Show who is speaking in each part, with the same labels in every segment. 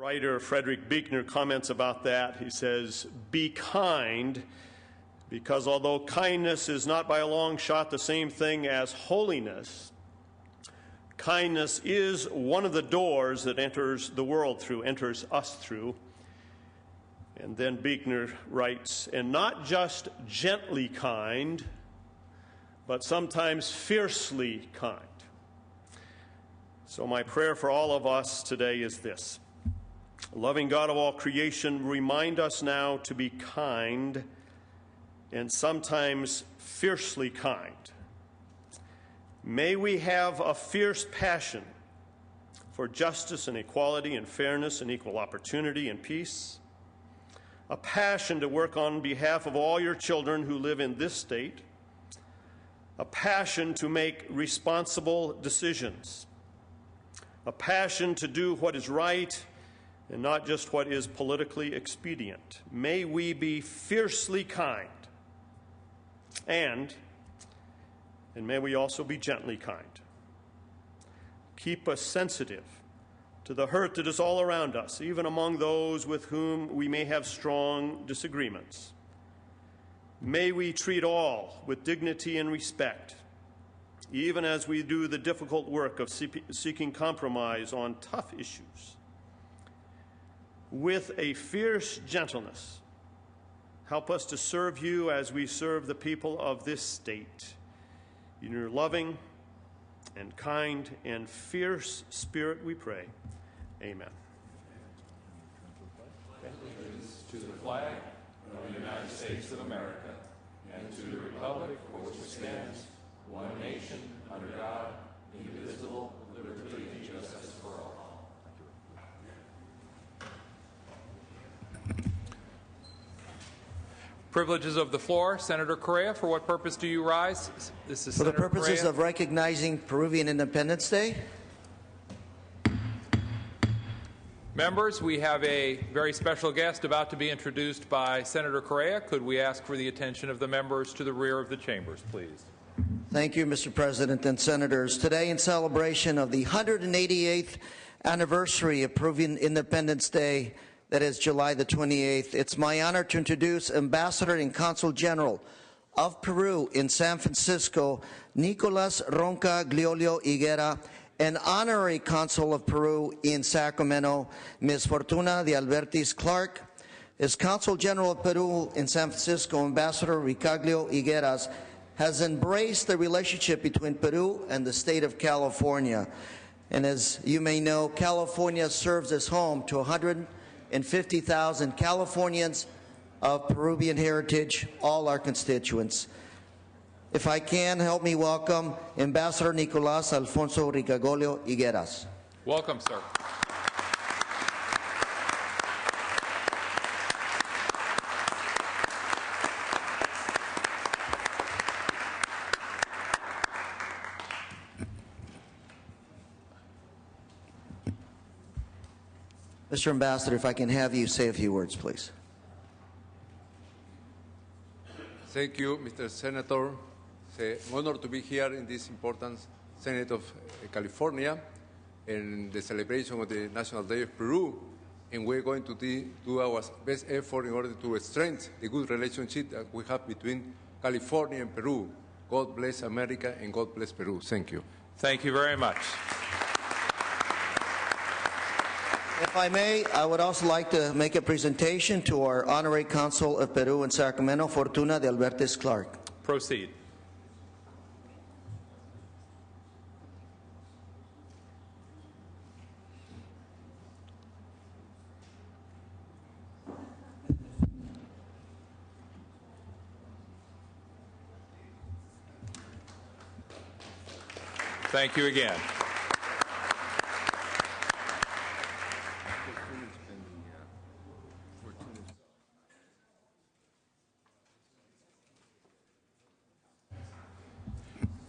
Speaker 1: Writer Frederick Buechner comments about that. He says, "Be kind, because although kindness is not by a long shot the same thing as holiness, kindness is one of the doors that enters the world through, enters us through." And then Buechner writes, "And not just gently kind, but sometimes fiercely kind." So my prayer for all of us today is this: loving God of all creation, remind us now to be kind and sometimes fiercely kind. May we have a fierce passion for justice and equality and fairness and equal opportunity and peace, a passion to work on behalf of all your children who live in this state, a passion to make responsible decisions, a passion to do what is right and not just what is politically expedient. May we be fiercely kind, and may we also be gently kind. Keep us sensitive to the hurt that is all around us, even among those with whom we may have strong disagreements. May we treat all with dignity and respect, even as we do the difficult work of seeking compromise on tough issues. With a fierce gentleness, help us to serve you as we serve the people of this state. In your loving and kind and fierce spirit we pray. Amen.
Speaker 2: To the flag of the United States of America and to the republic for which it stands, one nation, under God, indivisible, with liberty and justice for all. Privileges of the floor. Senator Correa, for what purpose do you rise? This is
Speaker 3: for
Speaker 2: Senator
Speaker 3: the purposes
Speaker 2: Correa.
Speaker 3: of recognizing Peruvian Independence Day.
Speaker 2: Members, we have a very special guest about to be introduced by Senator Correa. Could we ask for the attention of the members to the rear of the chambers, please?
Speaker 3: Thank you, Mr. President and Senators. Today, in celebration of the 188th anniversary of Peruvian Independence Day, that is July the 28th, it's my honor to introduce Ambassador and Consul General of Peru in San Francisco, Nicolas Ronca Gliolio Higuera, and Honorary Consul of Peru in Sacramento, Ms. Fortuna de Albertis Clark. As Consul General of Peru in San Francisco, Ambassador Ricaglio Higueras has embraced the relationship between Peru and the state of California. And as you may know, California serves as home to 150,000 Californians of Peruvian heritage, all our constituents. If I can, help me welcome Ambassador Nicolás Alfonso Ricaglio Higueras.
Speaker 2: Welcome, sir.
Speaker 3: Mr. Ambassador, if I can have you say a few words, please.
Speaker 4: Thank you, Mr. Senator. It's an honor to be here in this important Senate of California in the celebration of the National Day of Peru. And we're going to do our best effort in order to strengthen the good relationship that we have between California and Peru. God bless America and God bless Peru. Thank you.
Speaker 2: Thank you very much.
Speaker 3: If I may, I would also like to make a presentation to our Honorary Consul of Peru in Sacramento, Fortuna de Albertis Clark.
Speaker 2: Proceed. Thank you again.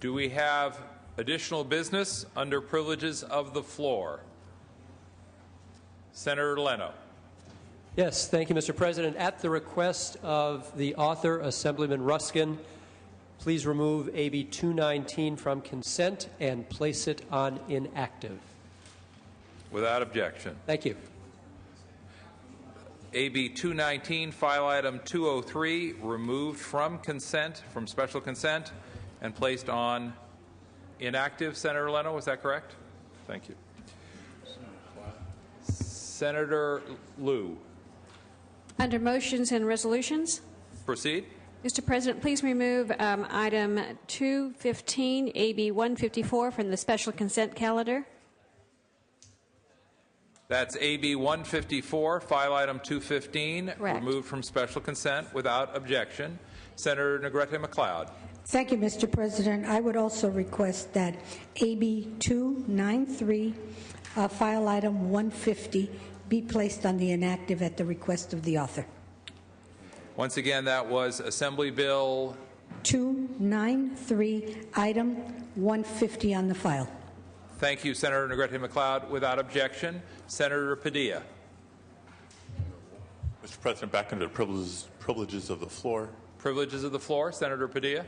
Speaker 2: Do we have additional business under privileges of the floor? Senator Leno.
Speaker 5: Yes, thank you, Mr. President. At the request of the author, Assemblyman Ruskin, please remove AB 219 from consent and place it on inactive.
Speaker 2: Without objection.
Speaker 5: Thank you.
Speaker 2: AB 219, file item 203, removed from special consent, and placed on inactive. Senator Leno, is that correct? Thank you. Senator Liu.
Speaker 6: Under motions and resolutions,
Speaker 2: Proceed.
Speaker 6: Mr. President, please remove item 215, AB 154, from the special consent calendar.
Speaker 2: That's AB 154, file item 215,
Speaker 6: Correct.
Speaker 2: removed from special consent without objection. Senator Negrete McLeod.
Speaker 7: Thank you, Mr. President. I would also request that AB 293, file item 150, be placed on the inactive at the request of the author.
Speaker 2: Once again, that was Assembly Bill
Speaker 7: 293, item 150 on the file.
Speaker 2: Thank you, Senator Negrete McLeod. Without objection, Senator Padilla.
Speaker 8: Mr. President, back under the privileges of the floor.
Speaker 2: Privileges of the floor, Senator Padilla.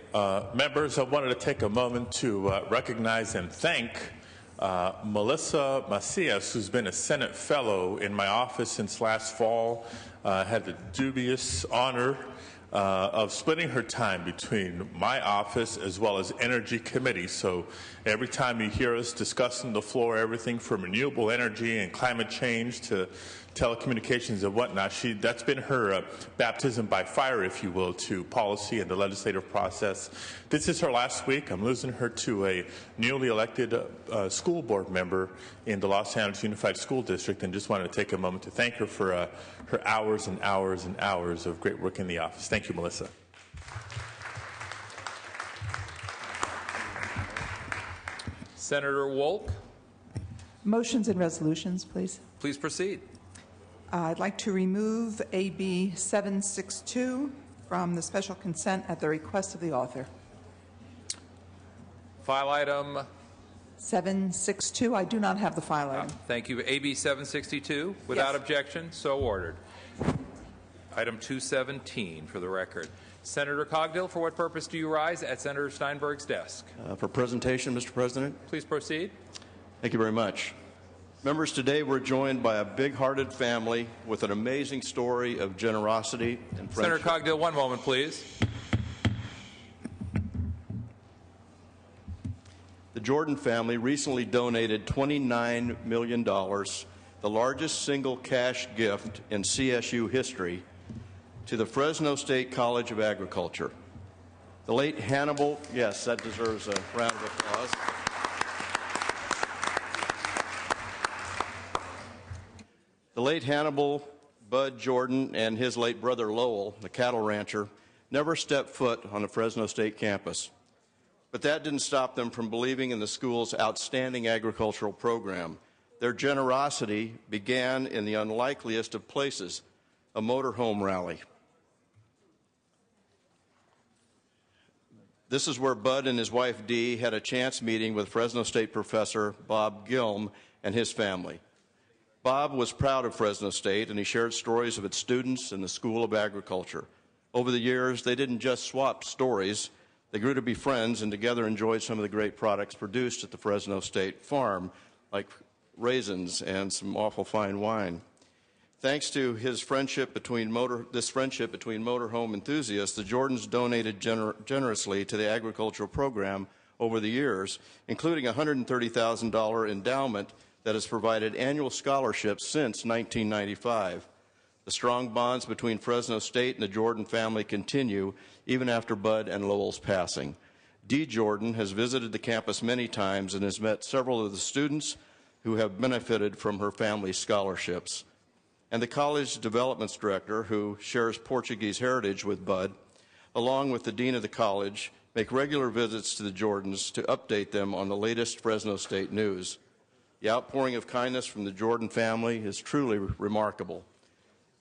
Speaker 8: Members, I wanted to take a moment to recognize and thank Melissa Macias, who's been a Senate fellow in my office since last fall, had the dubious honor of splitting her time between my office as well as Energy Committee. So every time you hear us discussing the floor, everything from renewable energy and climate change to telecommunications and whatnot, that's been her baptism by fire, if you will, to policy and the legislative process. This is her last week. I'm losing her to a newly elected school board member in the Los Angeles Unified School District, and just wanted to take a moment to thank her for her hours and hours and hours of great work in the office. Thank you, Melissa.
Speaker 2: Senator Wolk.
Speaker 9: Motions and resolutions, please.
Speaker 2: Please proceed.
Speaker 9: I'd like to remove AB 762 from the special consent at the request of the author.
Speaker 2: File item.
Speaker 9: 762, I do not have the file item.
Speaker 2: Thank you. AB 762, without
Speaker 9: Yes.
Speaker 2: objection, so ordered. Item 217 for the record. Senator Cogdill, for what purpose do you rise at Senator Steinberg's desk?
Speaker 10: For presentation, Mr. President.
Speaker 2: Please proceed.
Speaker 10: Thank you very much. Members, today we're joined by a big-hearted family with an amazing story of generosity and friendship.
Speaker 2: Senator Cogdill, one moment, please.
Speaker 10: The Jordan family recently donated $29 million, the largest single cash gift in CSU history, to the Fresno State College of Agriculture. The late Hannibal, yes, that deserves a round of applause. The late Hannibal Bud Jordan and his late brother Lowell, the cattle rancher, never stepped foot on the Fresno State campus. But that didn't stop them from believing in the school's outstanding agricultural program. Their generosity began in the unlikeliest of places, a motorhome rally. This is where Bud and his wife Dee had a chance meeting with Fresno State professor Bob Gilm and his family. Bob was proud of Fresno State, and he shared stories of its students and the School of Agriculture. Over the years, they didn't just swap stories. They grew to be friends and together enjoyed some of the great products produced at the Fresno State farm, like raisins and some awful fine wine. Thanks to his friendship between motorhome enthusiasts, the Jordans donated generously to the agricultural program over the years, including a $130,000 endowment that has provided annual scholarships since 1995. The strong bonds between Fresno State and the Jordan family continue even after Bud and Lowell's passing. Dee Jordan has visited the campus many times and has met several of the students who have benefited from her family's scholarships. And the college developments director, who shares Portuguese heritage with Bud, along with the dean of the college, make regular visits to the Jordans to update them on the latest Fresno State news. The outpouring of kindness from the Jordan family is truly remarkable.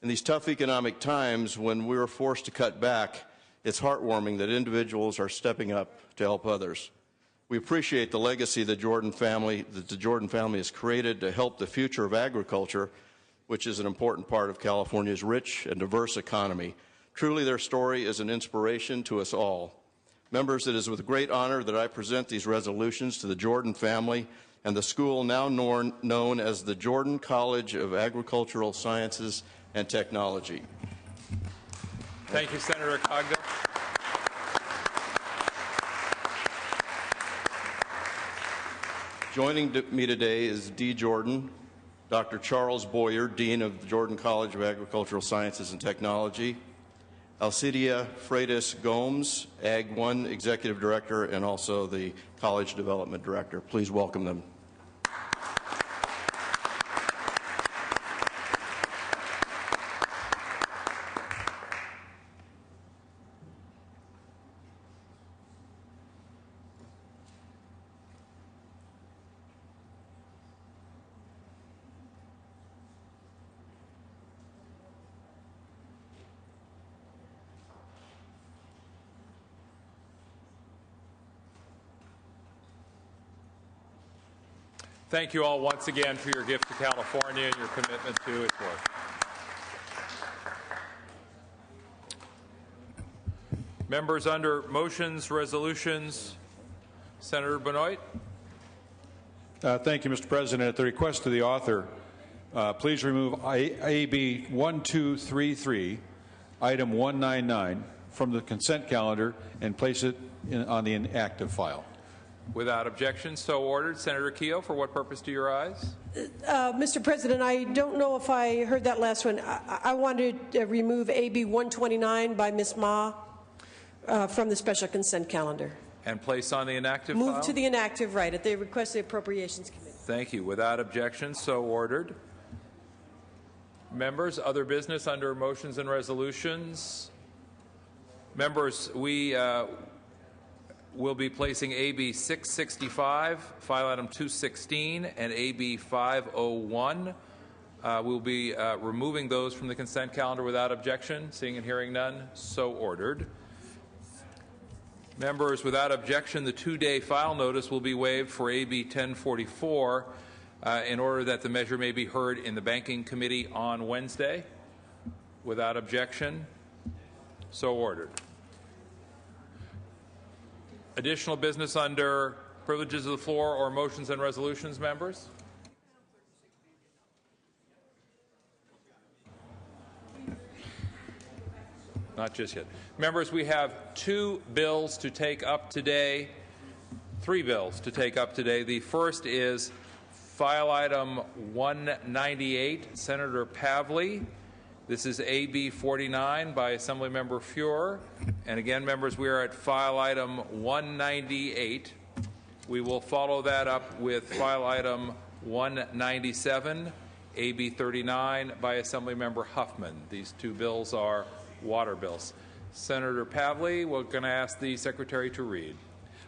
Speaker 10: In these tough economic times, when we are forced to cut back, it's heartwarming that individuals are stepping up to help others. We appreciate the legacy that the Jordan family has created to help the future of agriculture, which is an important part of California's rich and diverse economy. Truly, their story is an inspiration to us all. Members, it is with great honor that I present these resolutions to the Jordan family and the school now known as the Jordan College of Agricultural Sciences and Technology.
Speaker 2: Thank you, Senator Cogdell.
Speaker 10: Joining me today is Dee Jordan, Dr. Charles Boyer, Dean of the Jordan College of Agricultural Sciences and Technology, Alcidia Freitas Gomes, Ag 1 Executive Director, and also the College Development Director. Please welcome them.
Speaker 2: Thank you all once again for your gift to California and your commitment to its work. Members under motions, resolutions, Senator Benoit.
Speaker 11: Thank you, Mr. President. At the request of the author, please remove AB 1233, item 199, from the consent calendar and place it on the inactive file.
Speaker 2: Without objection, so ordered. Senator Keogh, for what purpose do you rise?
Speaker 12: Mr. President, I don't know if I heard that last one. I wanted to remove AB 129 by Ms. Ma from the special consent calendar.
Speaker 2: And place on the inactive file?
Speaker 12: Move to the inactive, right, at the request of the Appropriations Committee.
Speaker 2: Thank you. Without objection, so ordered. Members, other business under motions and resolutions. Members, we will be placing AB 665, file item 216, and AB 501. We'll be removing those from the consent calendar without objection. Seeing and hearing none, so ordered. Members, without objection, the 2-day file notice will be waived for AB 1044 in order that the measure may be heard in the Banking Committee on Wednesday. Without objection, so ordered. Additional business under privileges of the floor or motions and resolutions, members? Not just yet. Members, we have 2 bills to take up today, 3 bills to take up today. The first is file item 198, Senator Pavley. This is AB 49 by Assemblymember Fuhr. And again, members, we are at file item 198. We will follow that up with file item 197, AB 39 by Assemblymember Huffman. These 2 bills are water bills. Senator Pavley, we're going to ask the Secretary to read.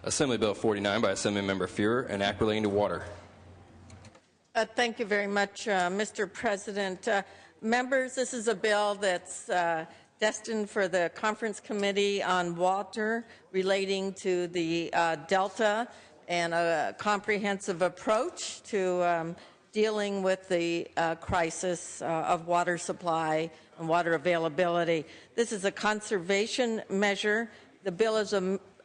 Speaker 13: Assembly Bill 49 by Assemblymember Fuhr, an act relating to water.
Speaker 14: Thank you very much, Mr. President. Members, this is a bill that's destined for the Conference Committee on Water relating to the Delta and a comprehensive approach to dealing with the crisis of water supply and water availability. This is a conservation measure. The bill is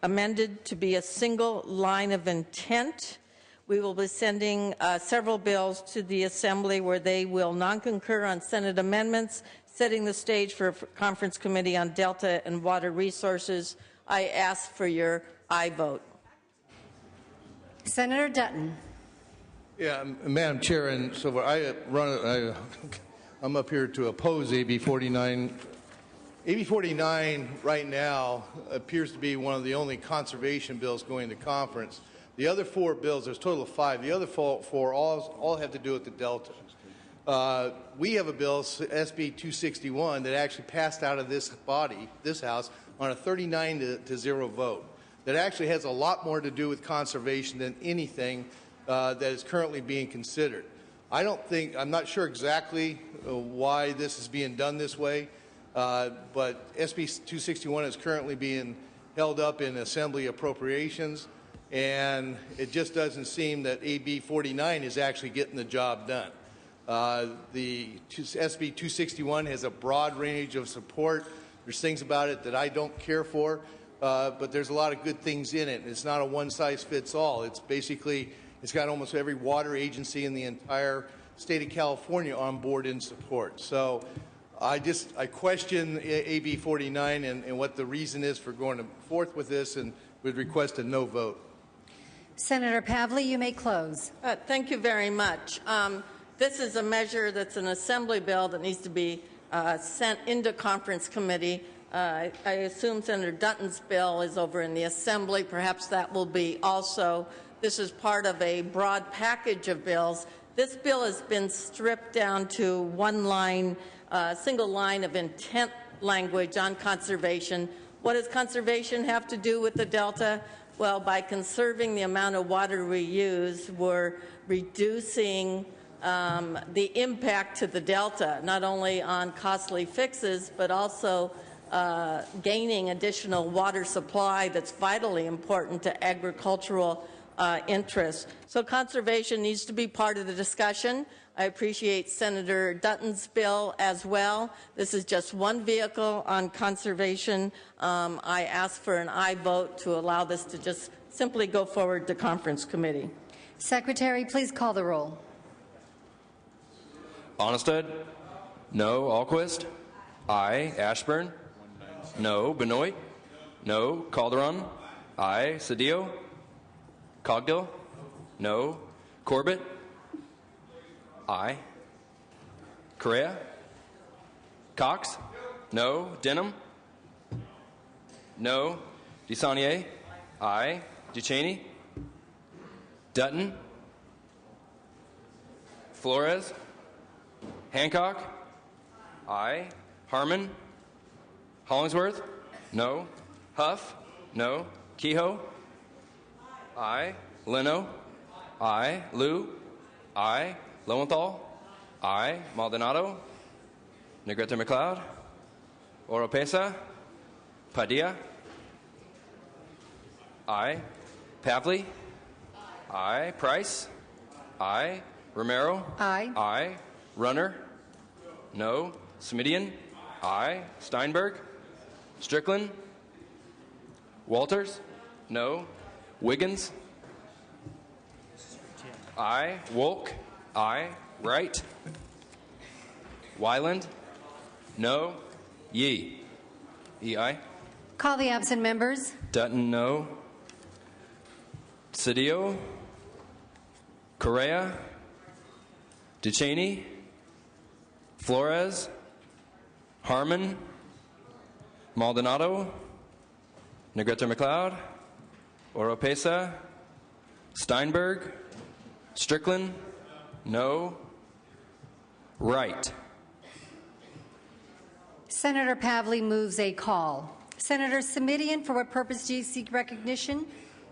Speaker 14: amended to be a single line of intent. We will be sending several bills to the Assembly where they will non-concur on Senate amendments, setting the stage for a Conference Committee on Delta and Water Resources. I ask for your aye vote.
Speaker 15: Senator Dutton.
Speaker 16: Yeah, Madam Chair, and so I'm up here to oppose AB 49. AB 49 right now appears to be one of the only conservation bills going to conference. The other 4 bills, there's a total of 5. The other 4 all have to do with the Delta. We have a bill, SB 261, that actually passed out of this body, this House, on a 39-0 vote. That actually has a lot more to do with conservation than anything that is currently being considered. I'm not sure exactly why this is being done this way, but SB 261 is currently being held up in Assembly appropriations. And it just doesn't seem that AB 49 is actually getting the job done. The SB 261 has a broad range of support. There's things about it that I don't care for, but there's a lot of good things in it. It's not a one-size-fits-all. It's got almost every water agency in the entire state of California on board in support. So I question AB 49 and what the reason is for going forth with this, and would request a no vote.
Speaker 15: Senator Pavley, you may close.
Speaker 14: Thank you very much. This is a measure that's an assembly bill that needs to be sent into conference committee. I assume Senator Dutton's bill is over in the assembly. Perhaps that will be also. This is part of a broad package of bills. This bill has been stripped down to one line, single line of intent language on conservation. What does conservation have to do with the Delta? Well, by conserving the amount of water we use, we're reducing the impact to the Delta, not only on costly fixes, but also gaining additional water supply that's vitally important to agricultural interests. So conservation needs to be part of the discussion. I appreciate Senator Dutton's bill as well. This is just one vehicle on conservation. I ask for an aye vote to allow this to just simply go forward to conference committee.
Speaker 15: Secretary, please call the roll.
Speaker 13: Onnested? No. Alquist? Aye. Ashburn? No. Benoit? No. Calderon? Aye. Cedillo? Cogdill? No. Corbett? Aye. Correa? Cox? No. Denham? No. DeSaulnier? Aye. Duchesne? Dutton? Flores? Hancock? Aye. Harmon? Hollingsworth? No. Huff? No. Kehoe? Aye. Leno? Aye. Liu? Aye. Lowenthal? Aye. Maldonado? Negrete McLeod? Oropesa? Padilla? Aye. Pavley? Aye. Price? Aye. Romero?
Speaker 15: Aye.
Speaker 13: Aye. Runner? No. Smidian? Aye. Steinberg? Strickland? Walters? No. Wiggins? Aye. Wolk? Aye. Wright? Wyland? No. Yee? Yee, aye.
Speaker 15: Call the absent members.
Speaker 13: Dutton, no. Cedillo? Correa? Duchesne? Flores? Harmon? Maldonado? Negrete McLeod? Oropesa? Steinberg? Strickland? No. Wright?
Speaker 15: Senator Pavley moves a call. Senator Simidian, for what purpose do you seek recognition?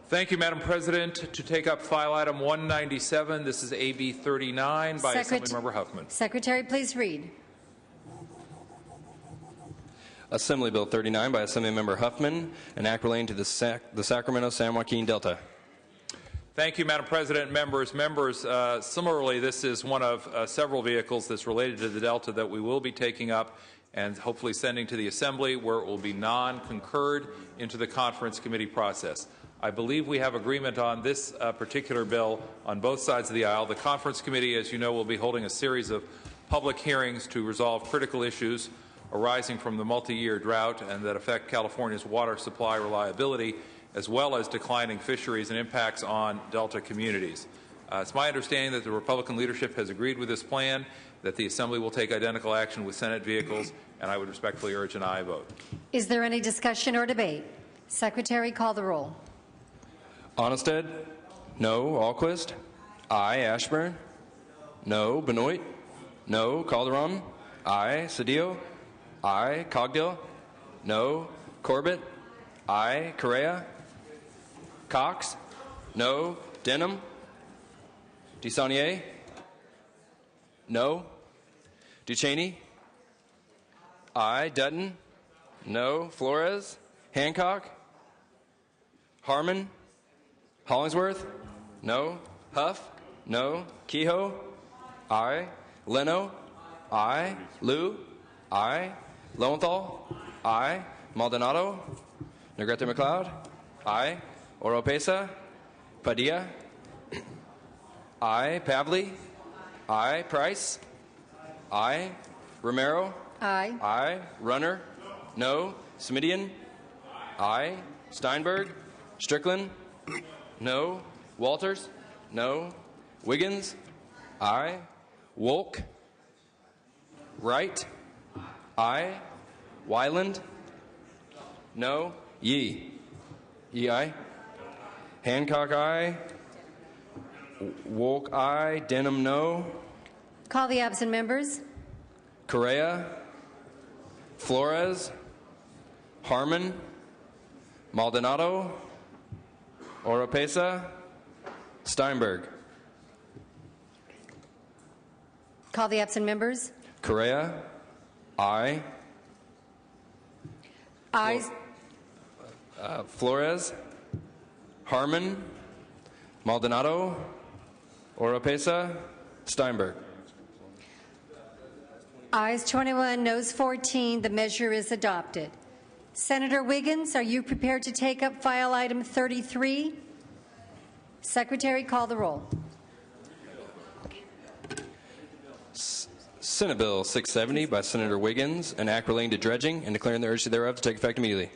Speaker 2: Thank you, Madam President. To take up file item 197, this is AB 39 by Assemblymember Huffman.
Speaker 15: Secretary, please read.
Speaker 13: Assembly Bill 39 by Assemblymember Huffman, an act relating to the Sacramento-San Joaquin Delta.
Speaker 2: Thank you, Madam President. Members, similarly, this is one of several vehicles that's related to the Delta that we will be taking up and hopefully sending to the Assembly, where it will be non-concurred into the conference committee process. I believe we have agreement on this particular bill on both sides of the aisle. The conference committee, as you know, will be holding a series of public hearings to resolve critical issues arising from the multi-year drought and that affect California's water supply reliability, as well as declining fisheries and impacts on Delta communities. It's my understanding that the Republican leadership has agreed with this plan, that the Assembly will take identical action with Senate vehicles, and I would respectfully urge an aye vote.
Speaker 15: Is there any discussion or debate? Secretary, call the roll.
Speaker 13: Onnested? No. Alquist? Aye. Ashburn? No. Benoit? No. Calderon? Aye. Cedillo? Aye. Cogdill? No. Corbett? Aye. Correa? Cox? No. Denham? DeSaulnier? No. Duchesne? Aye. Dutton? No. Flores? Hancock? Harmon? Hollingsworth? No. Huff? No. Kehoe? Aye. Leno? Aye. Liu? Aye. Lowenthal? Aye. Maldonado? Negrete McLeod? Aye. Oropesa? Padilla? Aye. Pavley? Aye. Price? Aye. Romero?
Speaker 15: Aye.
Speaker 13: Aye. Runner? No. Smidian? Aye. Steinberg? Strickland? No. Walters? No. Wiggins? Aye. Wolk? Wright? Aye. Wyland? No. Yee? Yee, aye. Hancock, aye. Wolk, aye. Denham, no.
Speaker 15: Call the absent members.
Speaker 13: Correa? Flores? Harmon? Maldonado? Oropesa? Steinberg?
Speaker 15: Call the absent members.
Speaker 13: Correa? Aye.
Speaker 15: Ayes.
Speaker 13: Flores? Harmon? Maldonado? Oropesa? Steinberg?
Speaker 15: Ayes 21, noes 14. The measure is adopted. Senator Wiggins, are you prepared to take up file item 33? Secretary, call the roll.
Speaker 13: Senate Bill 670 by Senator Wiggins, an act relating to dredging and declaring the urgency thereof to take effect immediately.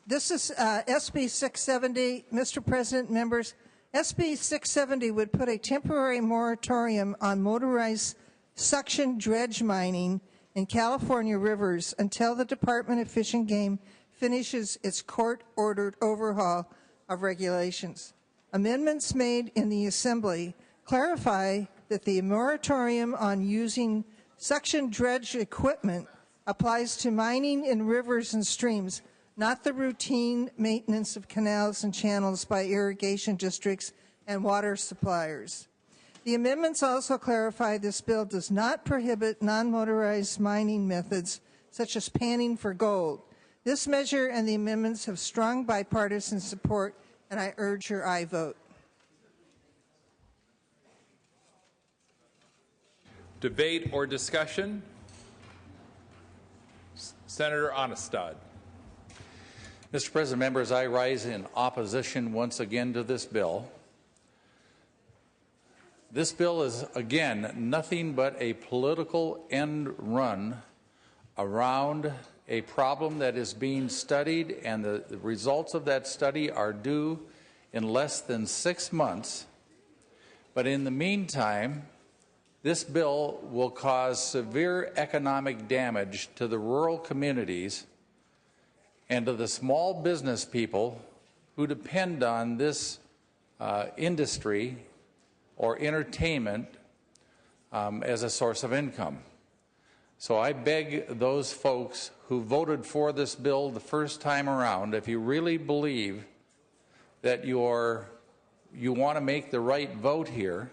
Speaker 17: This is SB 670. Mr. President, members, SB 670 would put a temporary moratorium on motorized suction dredge mining in California rivers until the Department of Fish and Game finishes its court-ordered overhaul of regulations. Amendments made in the Assembly clarify that the moratorium on using suction dredge equipment applies to mining in rivers and streams, not the routine maintenance of canals and channels by irrigation districts and water suppliers. The amendments also clarify this bill does not prohibit non-motorized mining methods such as panning for gold. This measure and the amendments have strong bipartisan support, and I urge your aye vote.
Speaker 2: Debate or discussion? Senator Onestad.
Speaker 11: Mr. President, members, I rise in opposition once again to this bill. This bill is, again, nothing but a political end run around a problem that is being studied, and the results of that study are due in less than 6 months. But in the meantime, this bill will cause severe economic damage to the rural communities and to the small business people who depend on this industry or entertainment as a source of income. So I beg those folks who voted for this bill the first time around, if you really believe that you want to make the right vote here,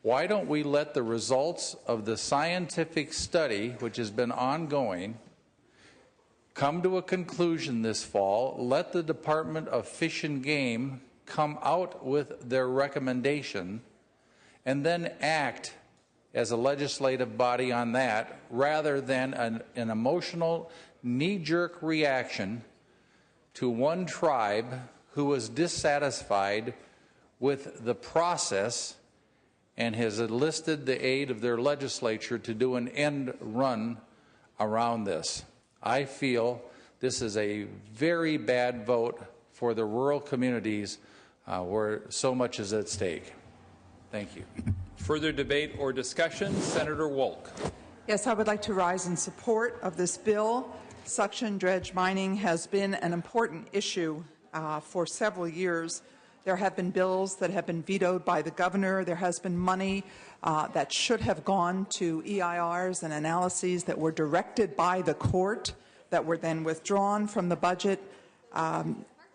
Speaker 11: why don't we let the results of the scientific study, which has been ongoing, come to a conclusion this fall? Let the Department of Fish and Game come out with their recommendation and then act as a legislative body on that, rather than an emotional knee-jerk reaction to one tribe who was dissatisfied with the process and has enlisted the aid of their legislature to do an end run around this. I feel this is a very bad vote for the rural communities where so much is at stake. Thank you.
Speaker 2: Further debate or discussion? Senator Wolk.
Speaker 9: Yes, I would like to rise in support of this bill. Suction dredge mining has been an important issue for several years. There have been bills that have been vetoed by the governor. There has been money that should have gone to EIRs and analyses that were directed by the court that were then withdrawn from the budget.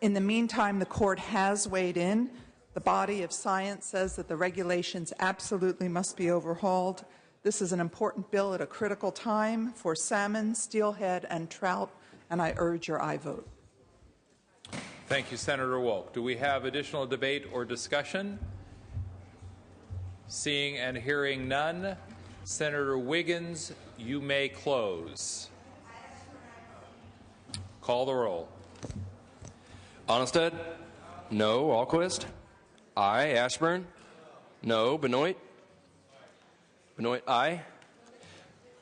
Speaker 9: In the meantime, the court has weighed in. The body of science says that the regulations absolutely must be overhauled. This is an important bill at a critical time for salmon, steelhead, and trout, and I urge your aye vote.
Speaker 2: Thank you, Senator Wolk. Do we have additional debate or discussion? Seeing and hearing none, Senator Wiggins, you may close. Call the roll.
Speaker 13: Onestad? No. Alquist? Aye. Ashburn? No. Benoit? Benoit, aye.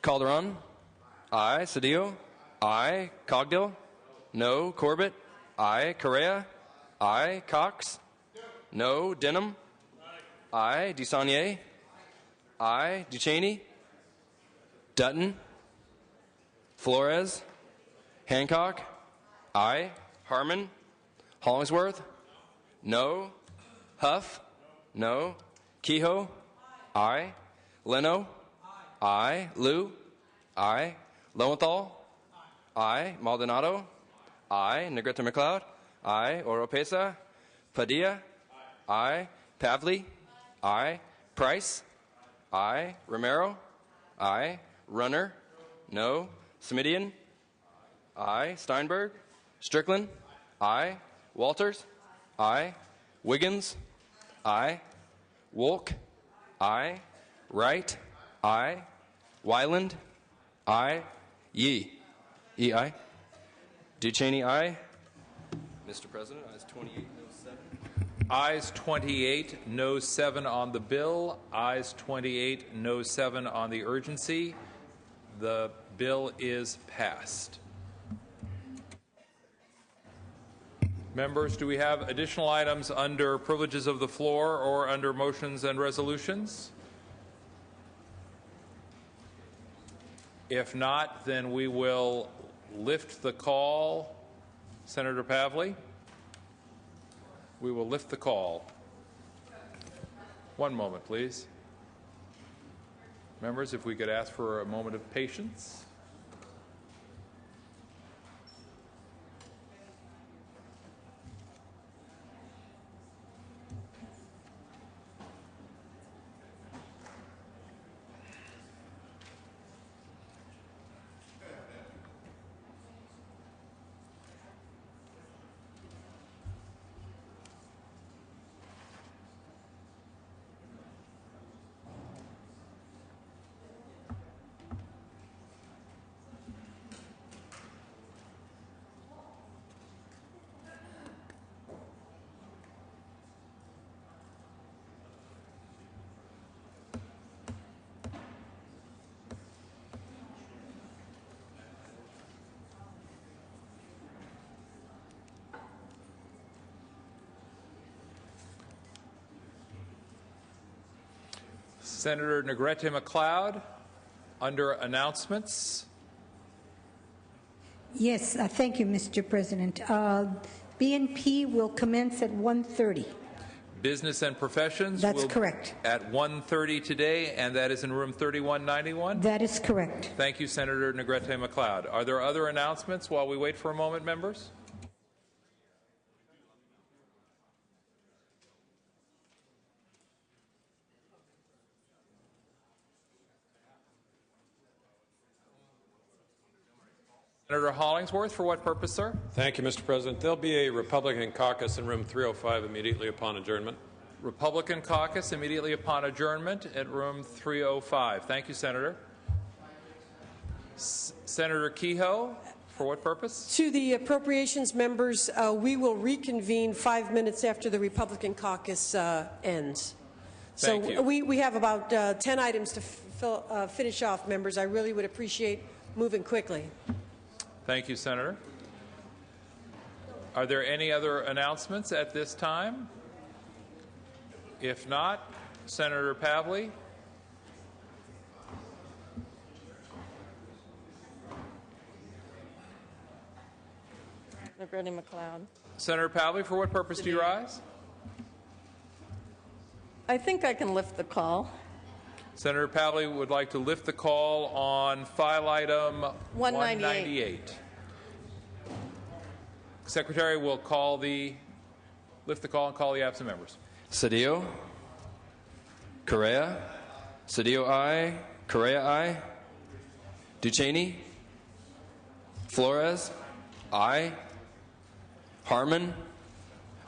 Speaker 13: Calderon, aye. Cedillo, aye. Cogdill, no. Corbett, aye. Correa, aye. Cox, no. Denham, aye. DeSaulnier, aye. Ducheney, Dutton, Flores, Hancock, aye. Harmon, Hollingsworth, no. Huff, no. Kehoe, aye. Leno, aye. Liu, aye. Lowenthal, aye. Maldonado, aye. Negrete McLeod, aye. Oropesa, Padilla, aye. Pavley, aye. Price, aye. Romero, aye. Runner, no. Smidian, aye. Steinberg, Strickland, aye. Walters, aye. Wiggins, aye. Wolk, aye. Wright, aye. Wyland, aye. Yee, Yee, aye. Ducheney, aye. Mr. President, ayes 28, no 7.
Speaker 2: Ayes 28, no 7 on the bill. Ayes 28, no 7 on the urgency. The bill is passed. Members, do we have additional items under privileges of the floor or under motions and resolutions? If not, then we will lift the call. Senator Pavley, we will lift the call. One moment, please. Members, if we could ask for a moment of patience. Senator Negrete McLeod, under announcements.
Speaker 7: Yes, thank you, Mr. President. BNP will commence at 1:30.
Speaker 2: Business and Professions.
Speaker 7: That's correct.
Speaker 2: At 1:30 today, and that is in room 3191?
Speaker 7: That is correct.
Speaker 2: Thank you, Senator Negrete McLeod. Are there other announcements while we wait for a moment, members? Senator Hollingsworth, for what purpose, sir?
Speaker 18: Thank you, Mr. President. There'll be a Republican caucus in room 305 immediately upon adjournment.
Speaker 2: Republican caucus immediately upon adjournment at room 305. Thank you, Senator. Senator Kehoe, for what purpose?
Speaker 12: To the appropriations members, we will reconvene 5 minutes after the Republican caucus ends.
Speaker 2: Thank you.
Speaker 12: We have about 10 items to finish off, members. I really would appreciate moving quickly.
Speaker 2: Thank you, Senator. Are there any other announcements at this time? If not, Senator Pavley.
Speaker 14: Negrete McLeod.
Speaker 2: Senator Pavley, for what purpose do you rise?
Speaker 14: I think I can lift the call.
Speaker 2: Senator Pavley would like to lift the call on file item 198. Secretary will lift the call and call the absent members.
Speaker 13: Cedillo, Correa, Cedillo, aye. Correa, aye. Ducheney, Flores, aye. Harmon,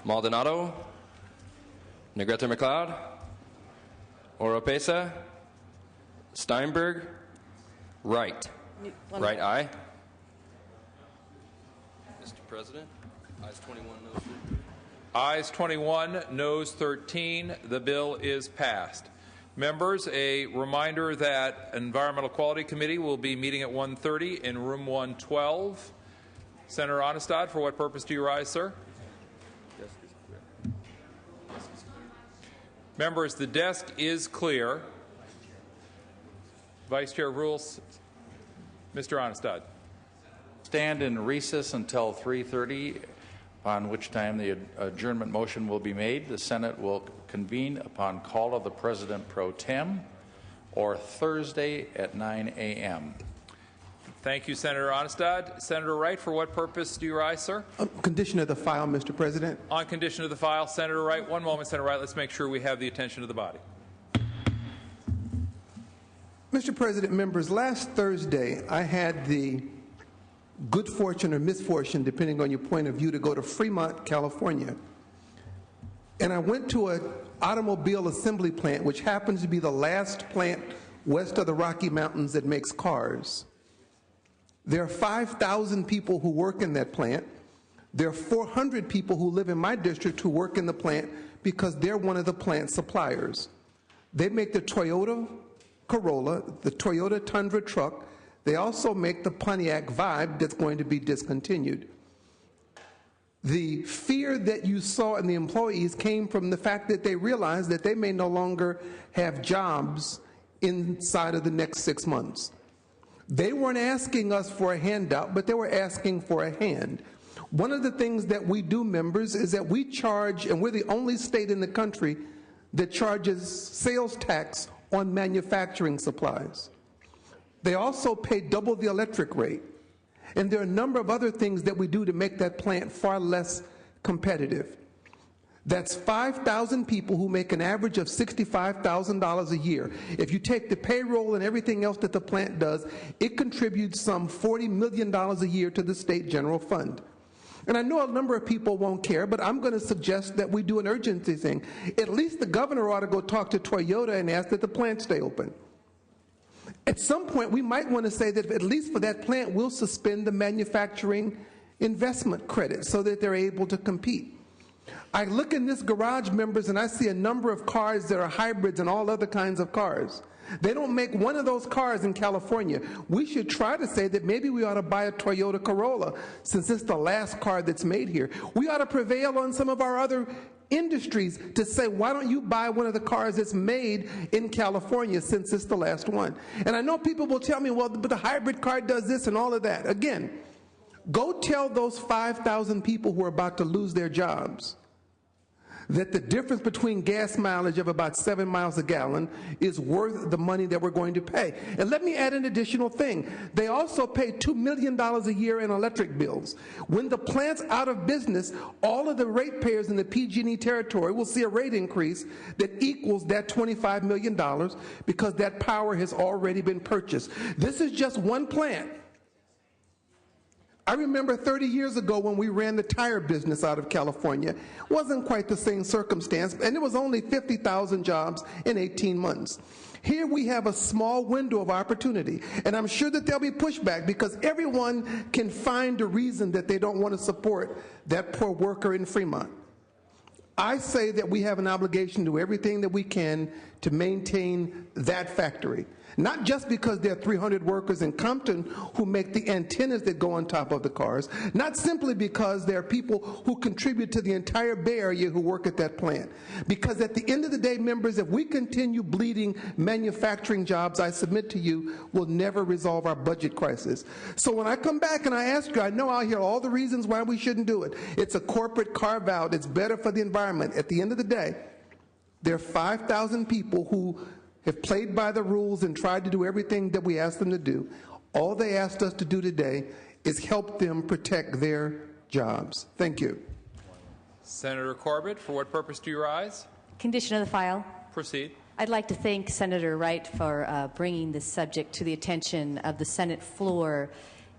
Speaker 13: Maldonado, Negrete McLeod, Oropesa, Steinberg, Wright. Wright, aye. Mr. President, ayes 21, noes 13.
Speaker 2: Ayes 21, noes 13. The bill is passed.
Speaker 18: Members, a reminder that Environmental Quality Committee will be meeting at 1:30 in room 112. Senator Onestad, for what purpose do you rise, sir? Members, the desk is clear. Vice Chair of Rules, Mr. Onestad.
Speaker 19: Stand in recess until 3:30, upon which time the adjournment motion will be made. The Senate will convene upon call of the President pro tem or Thursday at 9 a.m.
Speaker 18: Thank you, Senator Onestad. Senator Wright, for what purpose do you rise, sir?
Speaker 20: Condition of the file, Mr. President.
Speaker 18: On condition of the file, Senator Wright. One moment, Senator Wright. Let's make sure we have the attention of the body.
Speaker 20: Mr. President, members, last Thursday I had the good fortune or misfortune, depending on your point of view, to go to Fremont, California. And I went to an automobile assembly plant, which happens to be the last plant west of the Rocky Mountains that makes cars. There are 5,000 people who work in that plant. There are 400 people who live in my district who work in the plant because they're one of the plant suppliers. They make the Toyota Corolla, the Toyota Tundra truck. They also make the Pontiac Vibe that's going to be discontinued. The fear that you saw in the employees came from the fact that they realized that they may no longer have jobs inside of the next 6 months. They weren't asking us for a handout, but they were asking for a hand. One of the things that we do, members, is that we charge, and we're the only state in the country that charges sales tax on manufacturing supplies. They also pay double the electric rate. And there are a number of other things that we do to make that plant far less competitive. That's 5,000 people who make an average of $65,000 a year. If you take the payroll and everything else that the plant does, it contributes some $40 million a year to the state general fund. And I know a number of people won't care, but I'm going to suggest that we do an urgency thing. At least the governor ought to go talk to Toyota and ask that the plant stay open. At some point, we might want to say that at least for that plant, we'll suspend the manufacturing investment credit so that they're able to compete. I look in this garage, members, and I see a number of cars that are hybrids and all other kinds of cars. They don't make one of those cars in California. We should try to say that maybe we ought to buy a Toyota Corolla since it's the last car that's made here. We ought to prevail on some of our other industries to say, why don't you buy one of the cars that's made in California since it's the last one? And I know people will tell me, well, but the hybrid car does this and all of that. Again, go tell those 5,000 people who are about to lose their jobs that the difference between gas mileage of about 7 miles a gallon is worth the money that we're going to pay. And let me add an additional thing. They also pay $2 million a year in electric bills. When the plant's out of business, all of the ratepayers in the PG&E territory will see a rate increase that equals that $25 million because that power has already been purchased. This is just one plant. I remember 30 years ago when we ran the tire business out of California. It wasn't quite the same circumstance, and it was only 50,000 jobs in 18 months. Here we have a small window of opportunity, and I'm sure that there'll be pushback because everyone can find a reason that they don't want to support that poor worker in Fremont. I say that we have an obligation to do everything that we can to maintain that factory. Not just because there are 300 workers in Compton who make the antennas that go on top of the cars, not simply because there are people who contribute to the entire Bay Area who work at that plant. Because at the end of the day, members, if we continue bleeding manufacturing jobs, I submit to you, we'll never resolve our budget crisis. So when I come back and I ask you, I know I'll hear all the reasons why we shouldn't do it. It's a corporate carve-out. It's better for the environment. At the end of the day, there are 5,000 people who have played by the rules and tried to do everything that we asked them to do. All they asked us to do today is help them protect their jobs. Thank you.
Speaker 18: Senator Corbett, for what purpose do you rise?
Speaker 21: Condition of the file.
Speaker 18: Proceed.
Speaker 21: I'd like to thank Senator Wright for bringing this subject to the attention of the Senate floor,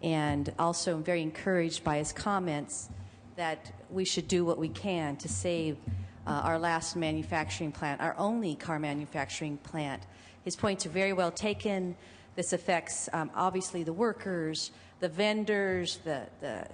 Speaker 21: and also I'm very encouraged by his comments that we should do what we can to save our last manufacturing plant, our only car manufacturing plant. His points are very well taken. This affects obviously the workers, the vendors, the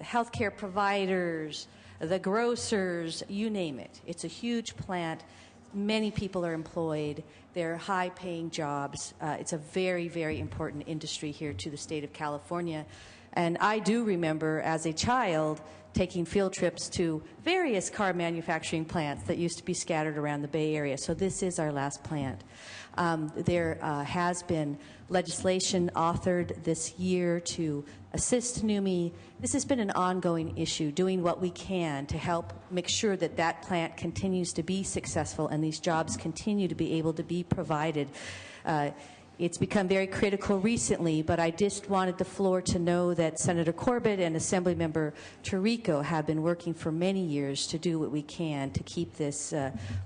Speaker 21: healthcare providers, the grocers, you name it. It's a huge plant. Many people are employed. They're high-paying jobs. It's a very, very important industry here to the state of California. And I do remember as a child taking field trips to various car manufacturing plants that used to be scattered around the Bay Area. So this is our last plant. There has been legislation authored this year to assist NUMMI. This has been an ongoing issue, doing what we can to help make sure that that plant continues to be successful and these jobs continue to be able to be provided. It's become very critical recently, but I just wanted the floor to know that Senator Corbett and Assemblymember Tirico have been working for many years to do what we can to keep this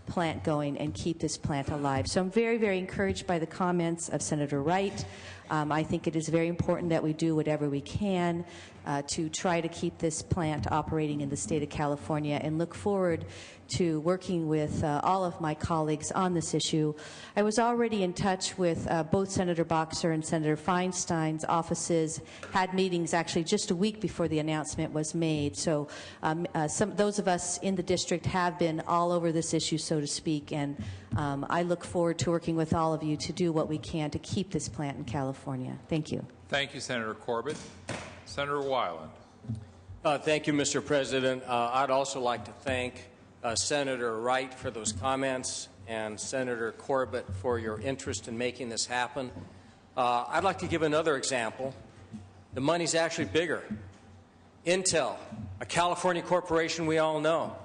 Speaker 21: plant going and keep this plant alive. So I'm very, very encouraged by the comments of Senator Wright. I think it is very important that we do whatever we can to try to keep this plant operating in the state of California, and look forward to working with all of my colleagues on this issue. I was already in touch with both Senator Boxer and Senator Feinstein's offices, had meetings actually just a week before the announcement was made. So those of us in the district have been all over this issue, so to speak, and I look forward to working with all of you to do what we can to keep this plant in California. Thank you.
Speaker 18: Thank you, Senator Corbett. Senator Weiland.
Speaker 1: Thank you, Mr. President. I'd also like to thank Senator Wright for those comments and Senator Corbett for your interest in making this happen. I'd like to give another example. The money's actually bigger. Intel, a California corporation we all know,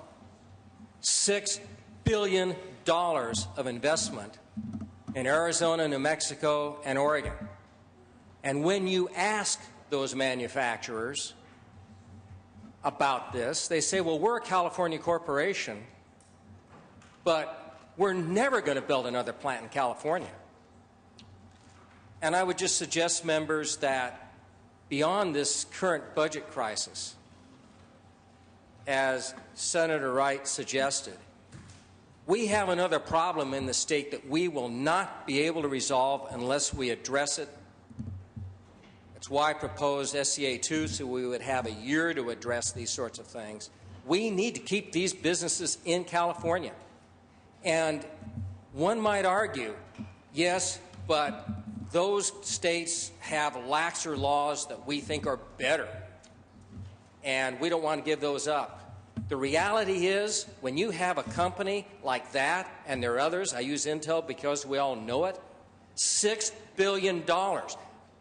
Speaker 1: $6 billion of investment in Arizona, New Mexico, and Oregon. And when you ask those manufacturers about this, they say, well, we're a California corporation, but we're never going to build another plant in California. And I would just suggest, members, that beyond this current budget crisis, as Senator Wright suggested, we have another problem in the state that we will not be able to resolve unless we address it. That's why I proposed SCA 2, so we would have a year to address these sorts of things. We need to keep these businesses in California. And one might argue, yes, but those states have laxer laws that we think are better, and we don't want to give those up. The reality is, when you have a company like that, and there are others, I use Intel because we all know it, $6 billion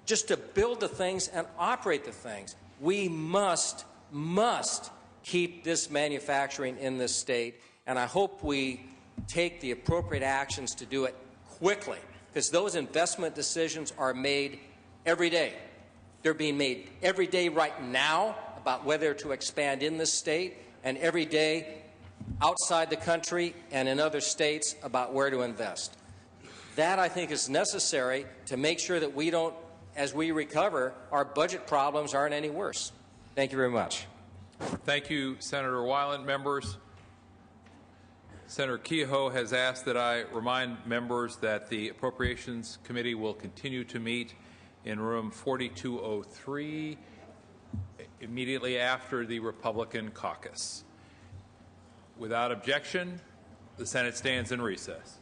Speaker 1: just to build the things and operate the things. We must keep this manufacturing in this state, and I hope we take the appropriate actions to do it quickly, because those investment decisions are made every day. They're being made every day right now about whether to expand in this state, and every day outside the country and in other states about where to invest. That, I think, is necessary to make sure that we don't, as we recover, our budget problems aren't any worse. Thank you very much.
Speaker 18: Thank you, Senator Weiland. Members, Senator Kehoe has asked that I remind members that the Appropriations Committee will continue to meet in room 4203 immediately after the Republican caucus. Without objection, the Senate stands in recess.